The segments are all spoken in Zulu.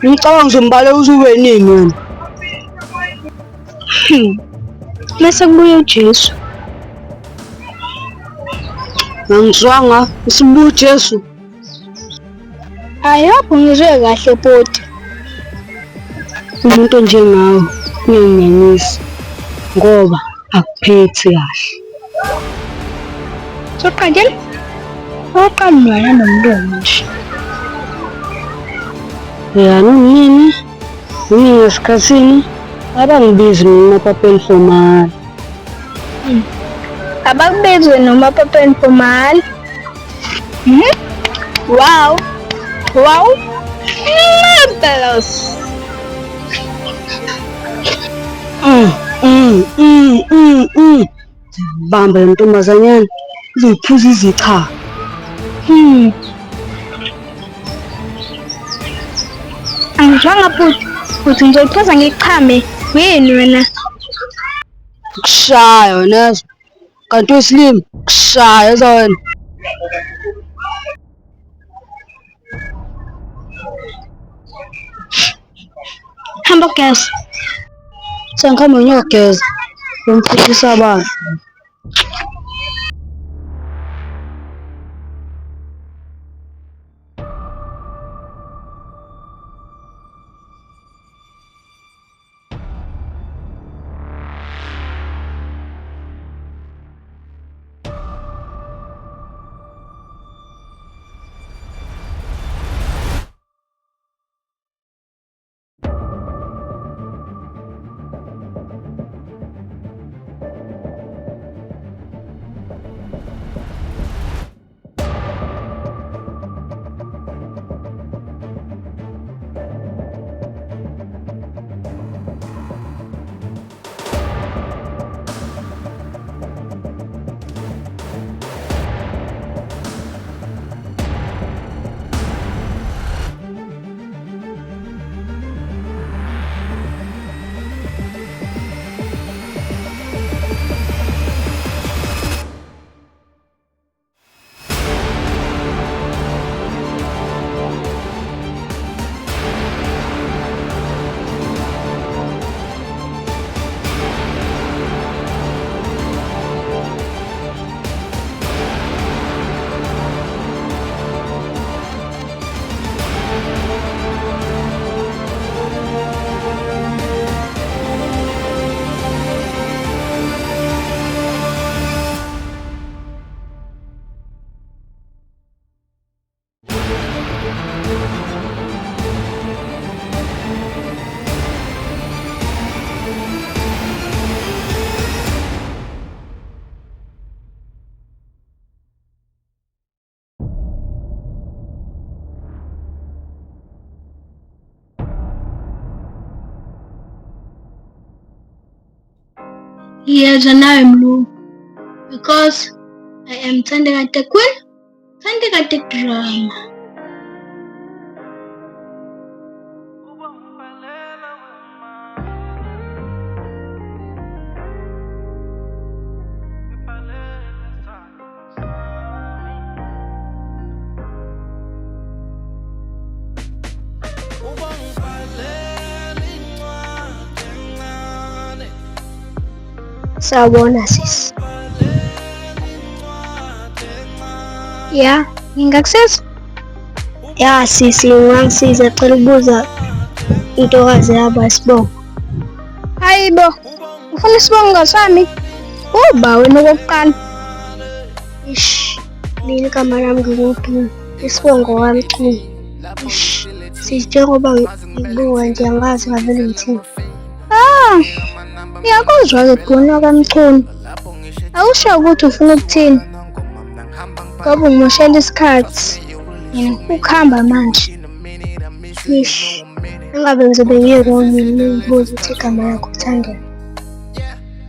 Ngicabanga uzombala uzube nini wena? Mase kubuye uJesu. Angizwanga isibuya uJesu. Ayapho ngizwe kahle bhuti. Umuntu onjengawe uyanginyanyisa ngoba akuphethi kahle. Soqedile? Oqamnwana nomlomo nje. Yani unini? Yini ngesikhathini? Abangibizi mina papel formal. Abakubizwe noma papel formal. Wow. Wow. Marvelous. Bamba le ntombazanyana iziphuza izicha. Angizwanga futhi ngizoyiphuza ngiqhame. Yini wena? Kushaya wena. Kanti wesilimi kushaya wena. Hamba ugeza. Sengihamba ngiyogeza. Ngimfuthisa abantu. Yezwa nawe mlungu. Because I am Thandekade Queen, Thandekade Drama. Sawubona sis. Ya, ngingakusiza? Ya sisi, ngangisiza cela ukubuza intokazi yabo Sibongo. Hayibo, ufuna isibongo sami? Uba wena okokuqala. Mina igama lami ngikuphi? Isibongo wami Chuma. Njengoba ngibuka nje angazi ngavele ngithini. Ngiyakuzwa-ke Bhunu kaMchunu. Awusho ukuthi ufuna ukuthini? Ngoba ungimoshela isikhathi. Ukuhamba manje. Engabe ngizobe ngi-wrong ngibuza ukuthi igama lakho Thandeka.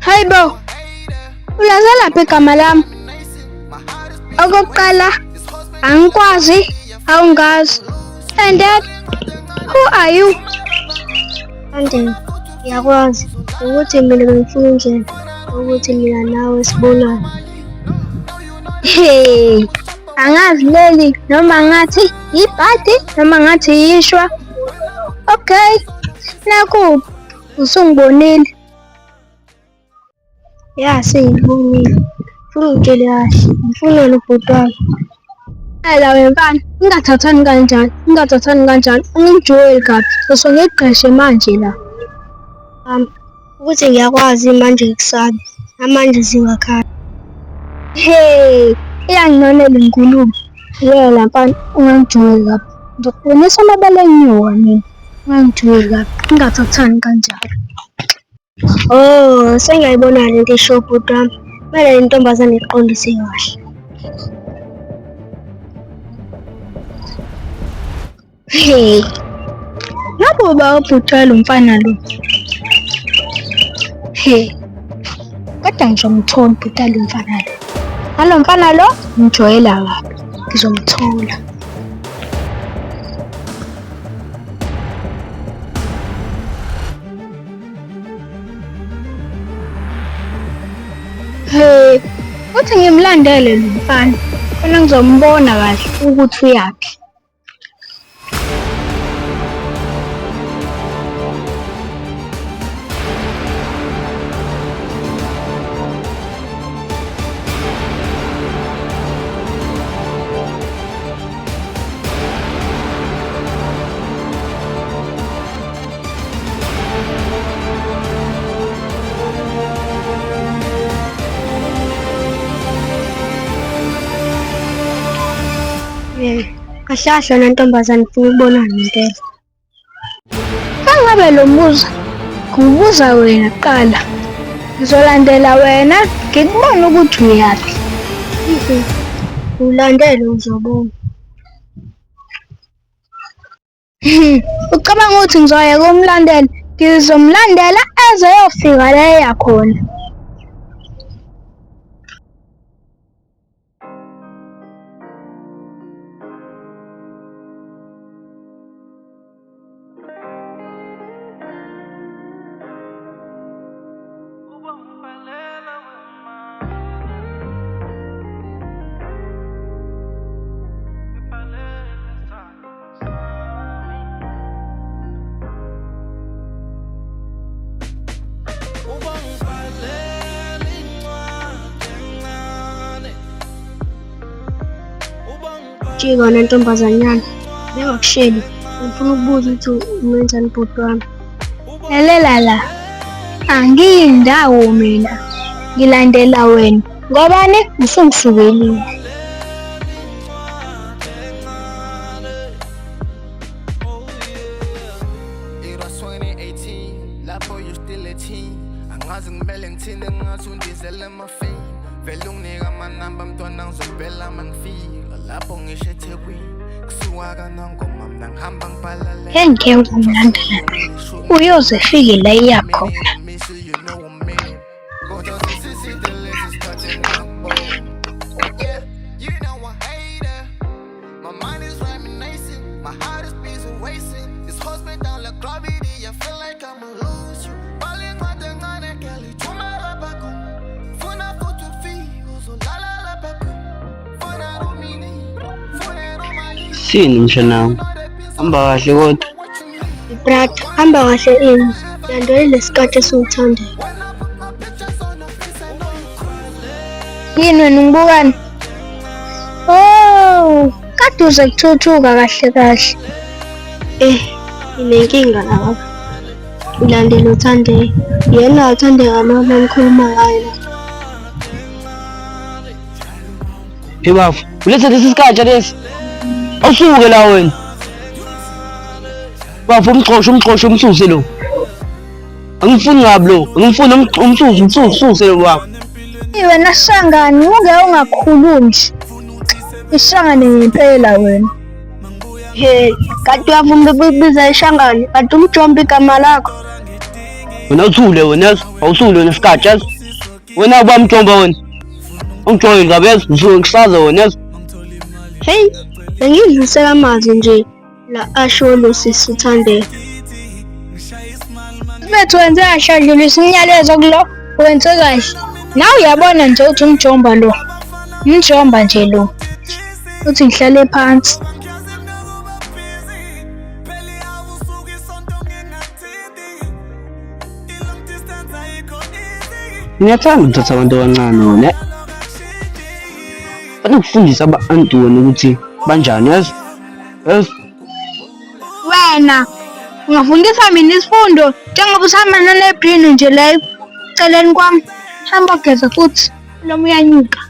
Hayibo, ulazelaphi igama lami? Okokuqala, angikwazi, awungazi. And then, who are you? Thandeka, ngiyakwazi ukuthi mina bengifuna indlela ukuthi mina nawe sibonane. Hey, angazi leli noma ngathi ibhadi noma ngathi yishwa. Okay, naku usungibonile. Ya sengibonile. Ufuna ungitshele kahle. Ngifuna ubhuti wami. La wemfana, ungathathani kanjani. Ungijwayele kabi. Ngigqeshe manje la. Ukuthi ngiyakwazi manje kusaba. Namanje zingakhala. Hey, iyanginonela inkulumo. Yela mfana, ungangijwayeli kabi. Ngizokubonisa amabala enyoka mina. Ungangijwayeli kabi. Ungathathani kanjalo. Oh, sengiyayibona lento esho ubhuti wami. Kumele intombazane iqondise kahle. Hey, ngabe uba ubhuti walo mfana lo. Hey, kodwa ngizomthola ubhuti walo mfana lo. Nalo mfana lo ngijwayela kabi. Ngizomthola. Hey, uthi ngimlandele lo mfana. Khona ngizombona kahle ukuthi uyaphi. Kahlahla nentombazane ufuna ukubonana ngempela. Kangabe lo mbuzo ngibuza wena kuqala. Ngizolandela wena ngikubona ukuthi uyaphi. Ulandele uzobona. Ucabanga ukuthi ngizoyeka umlandela? Ngizomlandela eze yofika la eya khona. Jika nentombazanyana bengakusheli ngifuna ukubuza ukuthi umenzani ubhuti wami. Lalela la, angiyindawo mina ngilandela wena ngobani usungishukelile. Lapho you still a teen angazi ngimele ngithini ngathi undizele amafini vele unginika amanamba mntwana ngizobhela mangifika lapho ngisho eThekwini kusuka kanongoma mina ngihamba ngibhalale Ngeke ngimlandela uyoze fike la yakho. Sini mshana hamba kahle kodwa Brother, hamba kahle ini. Landela lesikhathi esiwuthandayo. Yini wena ngibukani? Oh, kade uze kuthuthuka kahle. Inenkinga lapha. Ulandela uThandeka. Yena uThandeka mama ngikhuluma ngayo la. Ebafu ulethe lesi sikhathi lesi awusuke la wena bafu umxosho umsuse lo angifuni ngabi lo angifuni umsuse lo baba Wena Shangani unge ungakhulumi Ishangane ngempela wena. Kade uyavuma ukubiza iShangane kade umjomba igama lakho. wena uthule wena awusule wena sikhathi yazi wena ubamjomba wena ungijoyini ngabe yazi usuke ngisaza wena yazi Hey, bengidlulisela amazi nje la asho lo sisi uThandeka. Bethu wenze kahle dlulisa imiyalezo kulo wenze kahle. Nawe uyabona nje uthi umjomba lo. Umjomba nje lo. Uthi ngihlale phansi. Ngiyathanda ukuthatha abantu abancane wena. Ukufundisa abantu wena ukuthi banjani yazi? Yazi? Wena ungafundisa mina isifundo njengoba usamana neBrino nje leyo. Celeni kwami hamba geza futhi lo uyanyuka.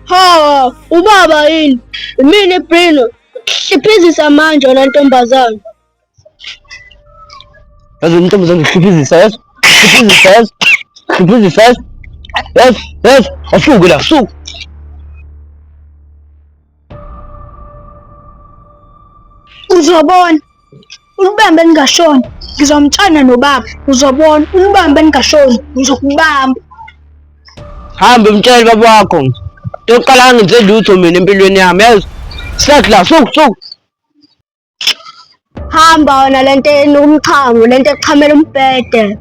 Ha, ubaba yini? Mina eBrino. Hliphizisa manje wena ntombazana. Yazi intombazane hliphizisa yazi? Hliphizisa yazi? Hliphizisa yazi? Yazi? Asuke la, suka. Uzobona. Ulibambe lingashoni. Ngizomtshana nobaba. Uzobona. Ulibambe lingashoni. Ngizokubamba. Hamba umtshele baba wakho. Toqala ngenze lutho mina empilweni yami yazi? Sakla, suka. Hamba wena lento enomchamo, lento eqhamela umbhede.